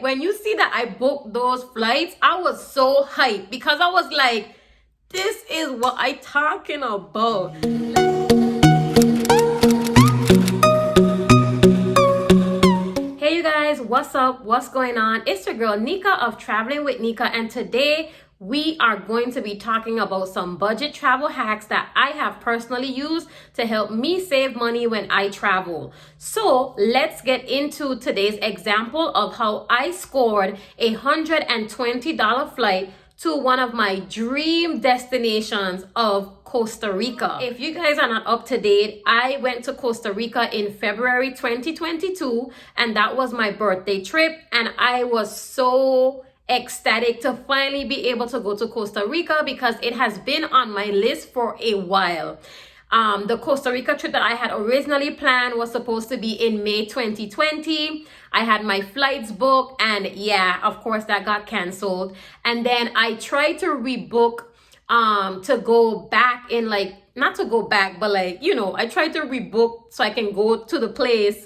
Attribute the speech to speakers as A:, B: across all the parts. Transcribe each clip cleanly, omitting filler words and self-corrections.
A: When you see that I booked those flights, I was so hyped because I was like, this is what I talking about. Hey you guys, what's up? What's going on? It's your girl Nika of Traveling with Nika, and today we are going to be talking about some budget travel hacks that I have personally used to help me save money when I travel. So let's get into today's example of how I scored a $120 flight to one of my dream destinations of Costa Rica. If you guys are not up to date, I went to Costa Rica in February 2022, and that was my birthday trip, and I was so ecstatic to finally be able to go to Costa Rica because it has been on my list for a while. The Costa Rica trip that I had originally planned was supposed to be in May 2020. I had my flights booked, and yeah, of course that got canceled. And then I tried to rebook to go back in, like, not to go back, but like, you know, I tried to rebook so I can go to the place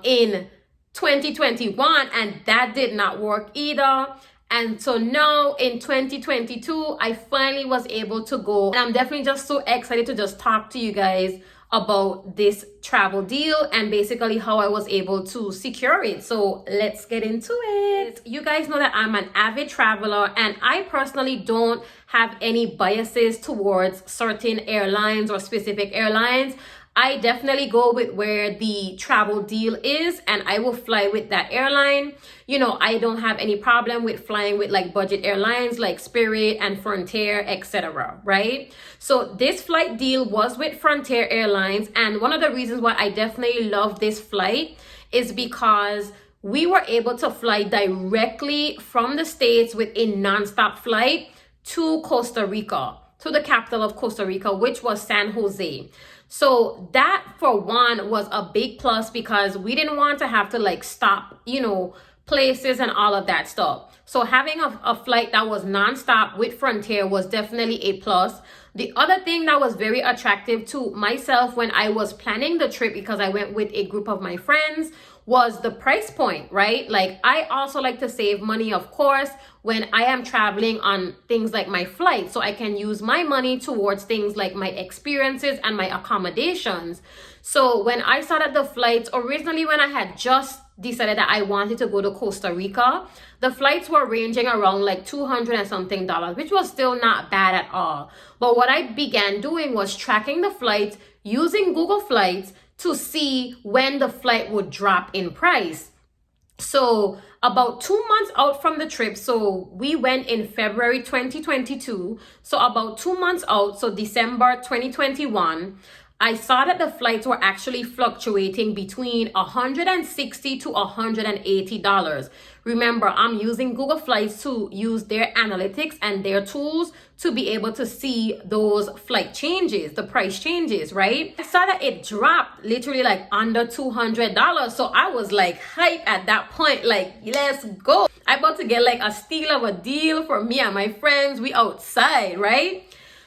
A: in 2021, and that did not work either. And so now in 2022, I finally was able to go. And I'm definitely just so excited to just talk to you guys about this travel deal and basically how I was able to secure it. So let's get into it. You guys know that I'm an avid traveler, and I personally don't have any biases towards certain airlines or specific airlines. I definitely go with where the travel deal is, and I will fly with that airline. You know, I don't have any problem with flying with like budget airlines like Spirit and Frontier, etc. Right? So this flight deal was with Frontier Airlines, and one of the reasons why I definitely love this flight is because we were able to fly directly from the States with a nonstop flight to Costa Rica, to the capital of Costa Rica, which was San Jose. So that, for one, was a big plus because we didn't want to have to like stop, you know, places and all of that stuff. So having a flight that was nonstop with Frontier was definitely a plus. The other thing that was very attractive to myself when I was planning the trip, because I went with a group of my friends, was the price point, right? Like, I also like to save money, of course, when I am traveling on things like my flight, so I can use my money towards things like my experiences and my accommodations. So when I saw that the flights, originally when I had just decided that I wanted to go to Costa Rica, the flights were ranging around like $200 and something, which was still not bad at all. But what I began doing was tracking the flights using Google Flights to see when the flight would drop in price. So about 2 months out from the trip, so we went in February 2022, so about 2 months out, so December 2021, I saw that the flights were actually fluctuating between $160 to $180. Remember, I'm using Google Flights to use their analytics and their tools to be able to see those flight changes, the price changes, right? I saw that it dropped literally like under $200. So I was like hype at that point, like, let's go. I'm about to get like a steal of a deal for me and my friends. We outside, right?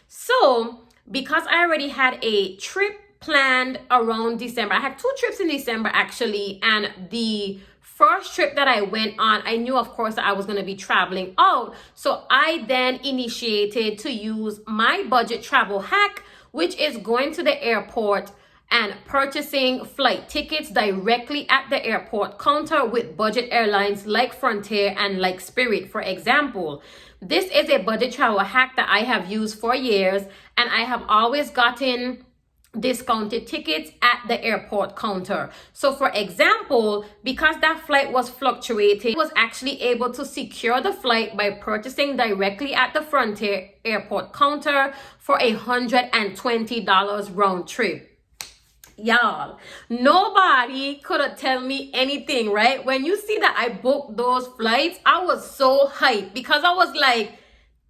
A: So because I already had a trip planned around December, I had 2 trips in December actually, and the first trip that I went on, I knew, of course, that I was going to be traveling out. So I then initiated to use my budget travel hack, which is going to the airport and purchasing flight tickets directly at the airport counter with budget airlines like Frontier and like Spirit, for example. This is a budget travel hack that I have used for years, and I have always gotten discounted tickets at the airport counter. So for example, because that flight was fluctuating, I was actually able to secure the flight by purchasing directly at the Frontier airport counter for $120 round trip. Y'all, nobody could have tell me anything, right? When you see that I booked those flights, I was so hyped because I was like,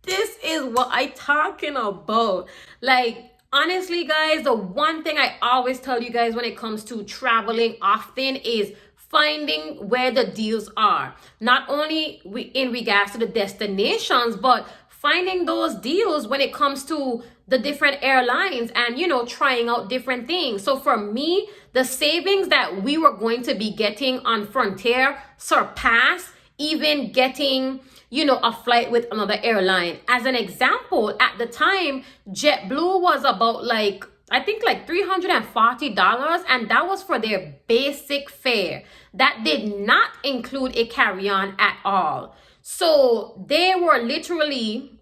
A: this is what I talking about. Like, honestly, guys, the one thing I always tell you guys when it comes to traveling often is finding where the deals are. Not only in regards to the destinations, but finding those deals when it comes to the different airlines and, you know, trying out different things. So for me, the savings that we were going to be getting on Frontier surpassed even getting, you know, a flight with another airline. As an example, at the time, JetBlue was about like, I think like $340, and that was for their basic fare. That did not include a carry-on at all. So they were literally,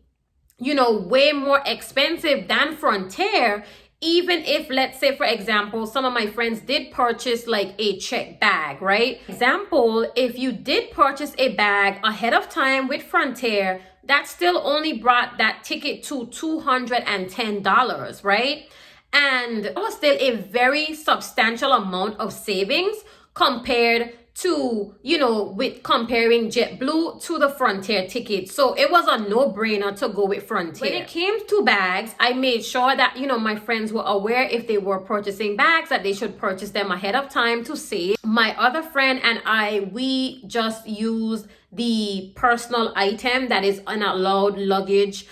A: you know, way more expensive than Frontier. Even if, let's say, for example, some of my friends did purchase like a check bag, right? Example, if you did purchase a bag ahead of time with Frontier, that still only brought that ticket to $210, right? And it was still a very substantial amount of savings compared to, you know, with comparing JetBlue to the Frontier ticket. So it was a no-brainer to go with Frontier. When it came to bags, I made sure that, you know, my friends were aware if they were purchasing bags that they should purchase them ahead of time to save. My other friend and I, we just used the personal item that is an allowed luggage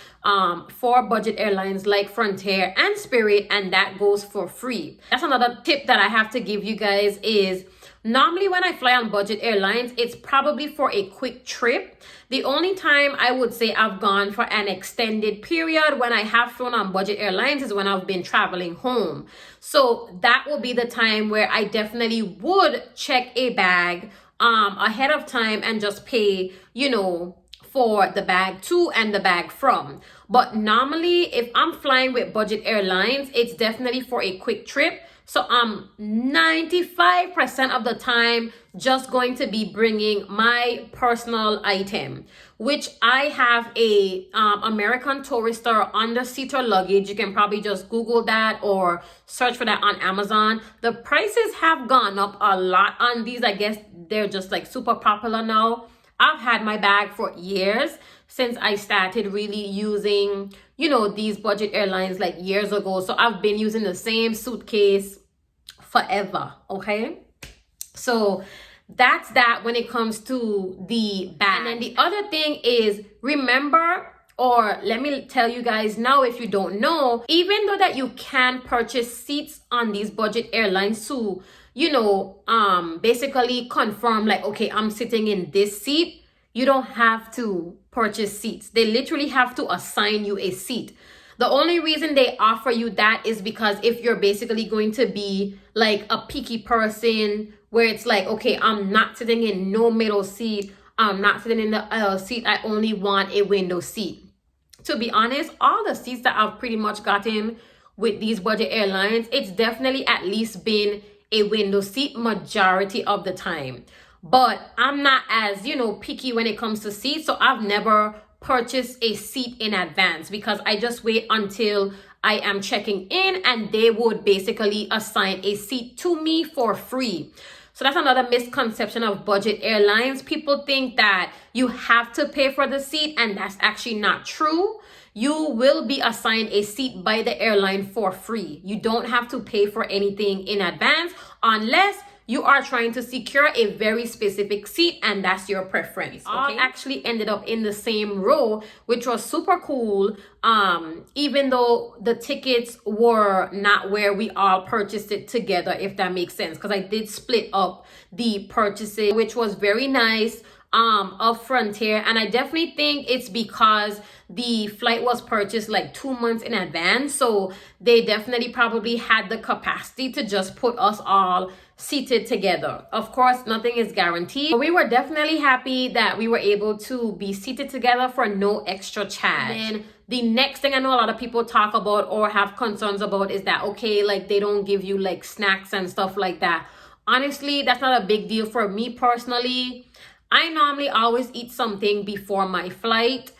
A: for budget airlines like Frontier and Spirit, and that goes for free. That's another tip that I have to give you guys is, normally when I fly on budget airlines, it's probably for a quick trip. The only time I would say I've gone for an extended period when I have flown on budget airlines is when I've been traveling home. So that will be the time where I definitely would check a bag ahead of time and just pay, you know, for the bag to and the bag from. But normally if I'm flying with budget airlines, it's definitely for a quick trip. So I'm 95% of the time just going to be bringing my personal item, which I have a American Tourister under-seater luggage. You can probably just Google that or search for that on Amazon. The prices have gone up a lot on these. I guess they're just like super popular now. I've had my bag for years, since I started really using, you know, these budget airlines like years ago. So I've been using the same suitcase forever, okay? So that's that when it comes to the bag. And then the other thing is, remember, or let me tell you guys now if you don't know, even though that you can purchase seats on these budget airlines to, you know, basically confirm like, okay, I'm sitting in this seat, you don't have to purchase seats. They literally have to assign you a seat. The only reason they offer you that is because if you're basically going to be like a picky person where it's like, okay, I'm not sitting in no middle seat, I'm not sitting in the aisle seat, I only want a window seat. To be honest, all the seats that I've pretty much gotten with these budget airlines, it's definitely at least been a window seat majority of the time. But I'm not as, you know, picky when it comes to seats. So I've never purchased a seat in advance because I just wait until I am checking in and they would basically assign a seat to me for free. So that's another misconception of budget airlines. People think that you have to pay for the seat, and that's actually not true. You will be assigned a seat by the airline for free. You don't have to pay for anything in advance unless you are trying to secure a very specific seat and that's your preference. Okay? All actually ended up in the same row, which was super cool. Even though the tickets were not where we all purchased it together, if that makes sense, because I did split up the purchases, which was very nice of Frontier. And I definitely think it's because the flight was purchased like 2 months in advance, so they definitely probably had the capacity to just put us all seated together. Of course, nothing is guaranteed, but we were definitely happy that we were able to be seated together for no extra charge. And the next thing I know a lot of people talk about or have concerns about is that, okay, like they don't give you like snacks and stuff like that. Honestly, that's not a big deal for me personally. I normally always eat something before my flight.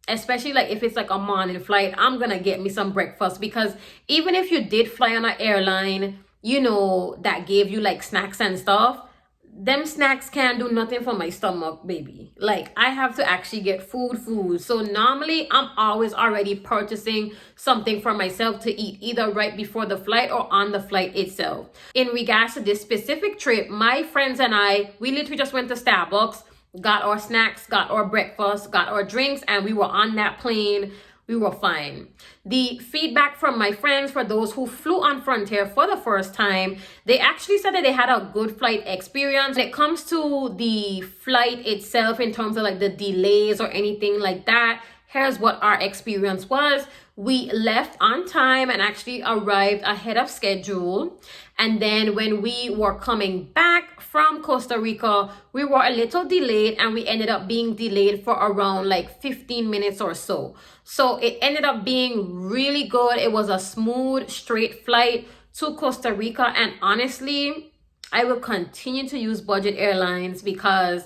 A: Especially like if it's like a morning flight, I'm gonna get me some breakfast, because even if you did fly on an airline, you know, that gave you like snacks and stuff, them snacks can't do nothing for my stomach, baby. Like I have to actually get food. So normally I'm always already purchasing something for myself to eat, either right before the flight or on the flight itself. In regards to this specific trip, my friends and I, we literally just went to Starbucks, got our snacks, got our breakfast, got our drinks, and we were on that plane. We were fine. The feedback from my friends, for those who flew on Frontier for the first time, they actually said that they had a good flight experience. When it comes to the flight itself, in terms of like the delays or anything like that, here's what our experience was. We left on time and actually arrived ahead of schedule. And then when we were coming back from Costa Rica, we were a little delayed, and we ended up being delayed for around like 15 minutes or so. So it ended up being really good. It was a smooth, straight flight to Costa Rica. And honestly, I will continue to use budget airlines because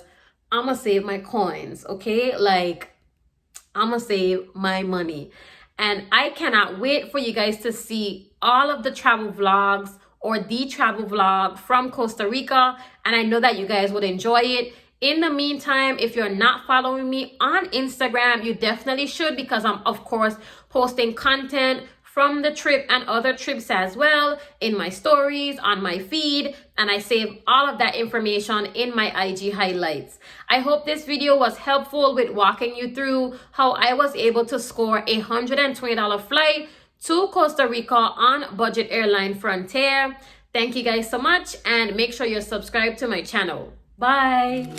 A: I'm gonna save my coins, okay? Like, I'm gonna save my money. And I cannot wait for you guys to see all of the travel vlogs or the travel vlog from Costa Rica. And I know that you guys would enjoy it. In the meantime, if you're not following me on Instagram, you definitely should, because I'm, of course, posting content from the trip and other trips as well in my stories, on my feed, and I save all of that information in my IG highlights. I hope this video was helpful with walking you through how I was able to score a $120 flight to Costa Rica on budget airline Frontier. Thank you guys so much, and make sure you're subscribed to my channel. Bye.